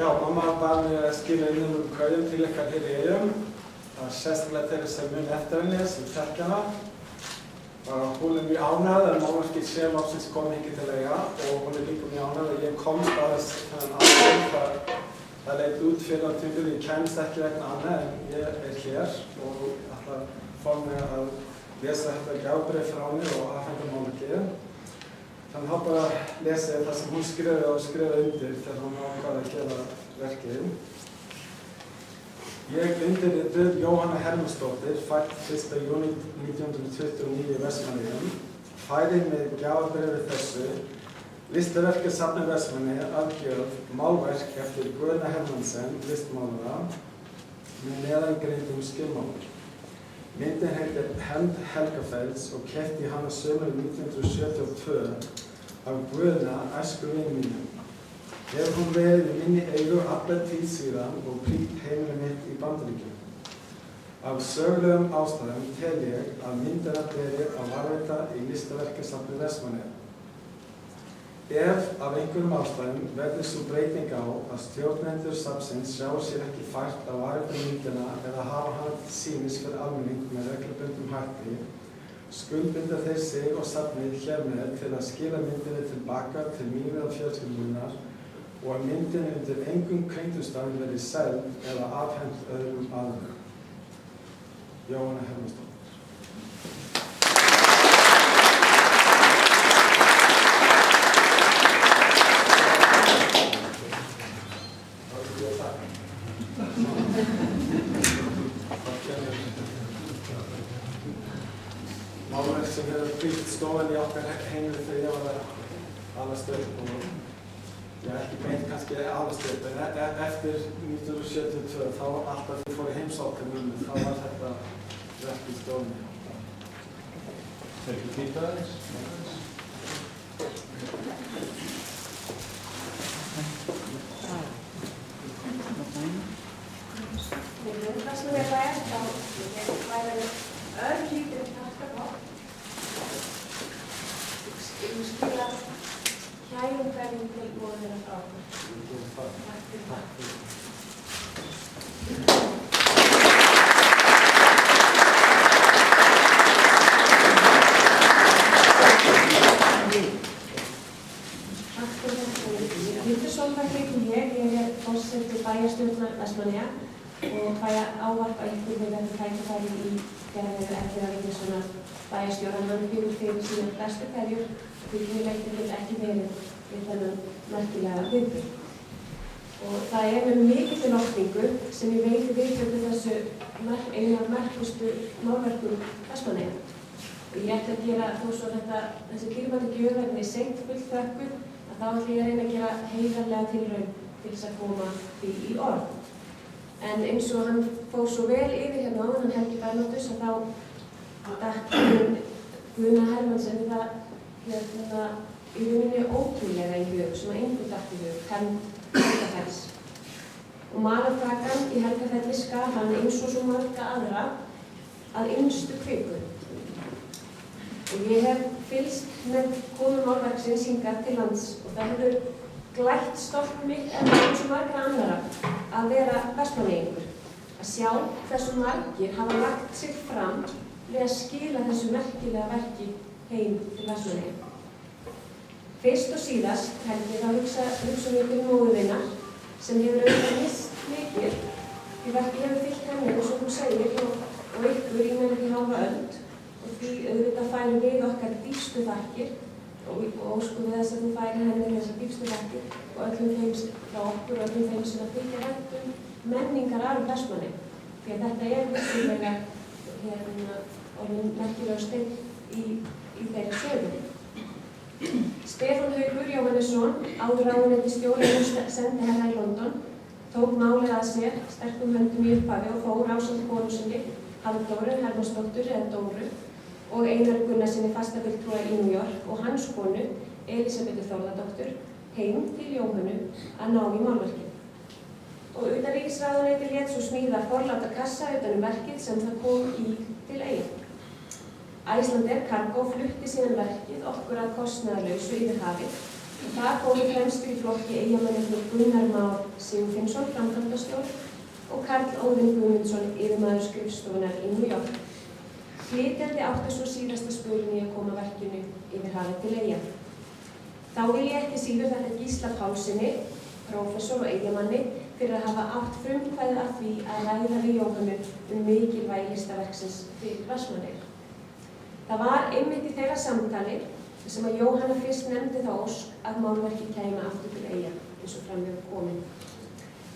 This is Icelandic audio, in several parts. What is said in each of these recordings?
Já, mamma bað mig að skila inn kveðjum til ykkar hér í Eyjum. Það var sérstaklega þeirra sem muni eftir henni, sem þekkja hana. Hún mjög ánægð að málverkið sem loksins kom hingað til Eyja og hún líka mjög ánægð að ég komst að þennan aðeins. Það leit út fyrir á tímabilið, ég kemst ekki vegna annað en ég hér og ætla að fá mig að lesa þetta gjafbréf frá henni og afhenda málverkið. Þannig að bara lesa það sem hún skrifaði undir þegar hún ákvað að gera verkið. Ég undirrituð Jóhanna Hermannsdóttir, fædd 1. júní 1929 í Vestmannaeyjum, færi með gjafabréfi þessu, listaverkasafni Vestmannaeyja að gjöf málverk eftir Guðna Hermannsen, listmálara, með neðangreindum skilmálum. Myndin heitir Hefnd Helgafells og keypti hana sumarið 1972 af Guðna æskuvini mínum. Hefur hún verið í minni eigu alla tíð síðan og prýtt heimili mitt í Bandaríkjunum. Af sögulegum ástæðum tel ég að myndina beri að varðveita í listaverkasafni Vestmannaeyja. Ef af einhverjum ástæðum verður sú breyting á að stjórnendur safnsins sjá sér ekki fært að varðveita myndina eða hafa hana til sýnis fyrir almenning með reglubundnum hætti, skuldbinda þeir sig og safnið hér með til að skila myndinni tilbaka til mín eða fjölskyldunar og að myndinni undir engum kringumstæðum verði seld eða afhent öðrum aðilum. Jóhanna Hermannsdóttir. Málverk sem hefur prýtt stofan í okkar heimili þegar ég var að alast upp og ég ekki meint kannski alast upp en eftir 1972 þá alltaf þegar ég fór í heimsóknum þá var þetta verk í stofunni. Þeir ekki týpa aðeins? Það sem ég væri þá, ég væri örlítið taktabótt. Ég skila kærumferðin til móðina frá okkur. Takk fyrir það. Ég er forseti bæjarstjórnar Vestmannaeyja og fæ ávarp að ykkur með þetta tækifæri í gerðinu eftir að við svona bæjarstjóran hann bjóð fyrir síðan bestu hverjur því hugleiktið vil ekki verið við þennan merkilega viðburð. Og það er með mikilli lofningu sem ég veiti viðtöku þessu einu af merkustu málverkum Vestmannaeyja. Og ég ætla að gera þó svo þessi dýrmætu gjöfverðinni seint fullþökkuð að þá ætla ég að reyna að gera heiðarlega tilraun til þess að koma því í orð. En eins og hann fór svo vel yfir hérna áðan hann Helgi Bernódus að þá datt Guðna Hermannsen það í rauninni ótrúlega í hug sem að engum datt í hug, Hefnd Helgafells. Og malartakan í Helgafelli skar hann eins og svo marga aðra að innstu kviku. Og ég hef fylgst með komu málverksins hingað til lands og það hefur glætt stolt mitt en eins og margra annara að vera Vestmannaeyingur. Að sjá hversu margir hafa lagt sig fram við að skila þessu merkilega verki heim til Vestmannaeyja. Fyrst og síðast held ég að hugsa um móður þinnar sem hefur auðvitað misst mikið því verkið hefur fylgt henni eins og hún segir og ykkur í meira því hálfa öld og því auðvitað færum við okkar dýpstu þakkir og óskum við þess að þú færi henni þessar dýpstu þakkir og öllum þeim frá okkur og öllum þeim sem að þykja hættum menningararf Vestmannaeyja. Því að þetta er vissulega orðinn merkilegur steinn í þeirri sögunni. Stefán Haukur Jóhannesson, áður ráðuneytisstjóri og sendiherra í London, tók málið að sér sterkum höndum í upphafi og fór ásamt konu sinni, Halldóru Hermannsdóttur eða Dóru, og Einari Gunnarsinni fastafulltrúa í New York og hans konu, Elísabetu Þórðardóttur, heim til Jóhönnu að ná í málverkið. Og utanríkisráðuneytið lét svo smíða forláta kassa utan verkið sem það kom í til Eyja. Icelandair Cargo flutti síðan verkið okkur að kostnaðarlausu yfir hafið Það fóru fremstur í flokki Eyjamennirnir Gunnar Már Sigurfinnsson, framkvæmdastjóri, og Karl Óðinn Guðmundsson, yfirmaður skrifstofunnar í New York. Flytjandi átti svo síðasta spölinn í að koma verkinu yfir hafið til Eyja. Þá vil ég ekki síður þakka Gísla Pálssyni, prófessor og Eyjamanni, fyrir að hafa átt frumkvæðið að því að ræða við Jóhönnu mikilvægi listaverksins fyrir Vestmannaeyjar. Það var einmitt í þeirra samtali sem að Jóhanna fyrst nefndi þá ósk að málverkið kæmi aftur til Eyja, eins og fram hefur komið.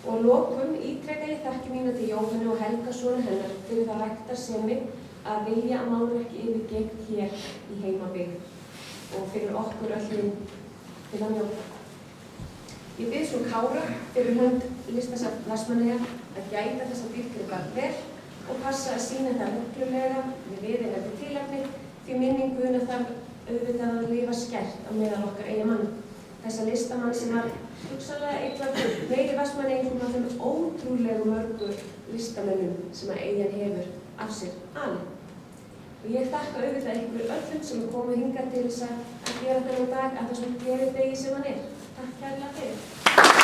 Og að lokum ítreka ég þakki mína til Jóhönnu og Helga sona hennar fyrir það ræktarsemi að vilja að málverkið yrði geymt hér í heimabyggð og fyrir okkur öllum til að njóta. Ég bið svo Kára fyrir hönd Listasafn Vestmannaeyja að gæta þessa dýrgripa vel og passa að sýna það reglulega við viðeigandi tilefni, því minning Guðna þarf auðvitað að lifa skært á meðal okkar Eyjamanna. Þessa listamann sem var hugsanlega eitthvað meiri Vestmannaeyingum af þeim ótrúlegu mörgu listamönnum sem að Eyjan hefur af sér alið. Og ég þakka auðvitað ykkur öllum sem er komið hingað til þess að gera þennan dag að þessum gleðidegi sem hann er. Takk kærlega fyrir.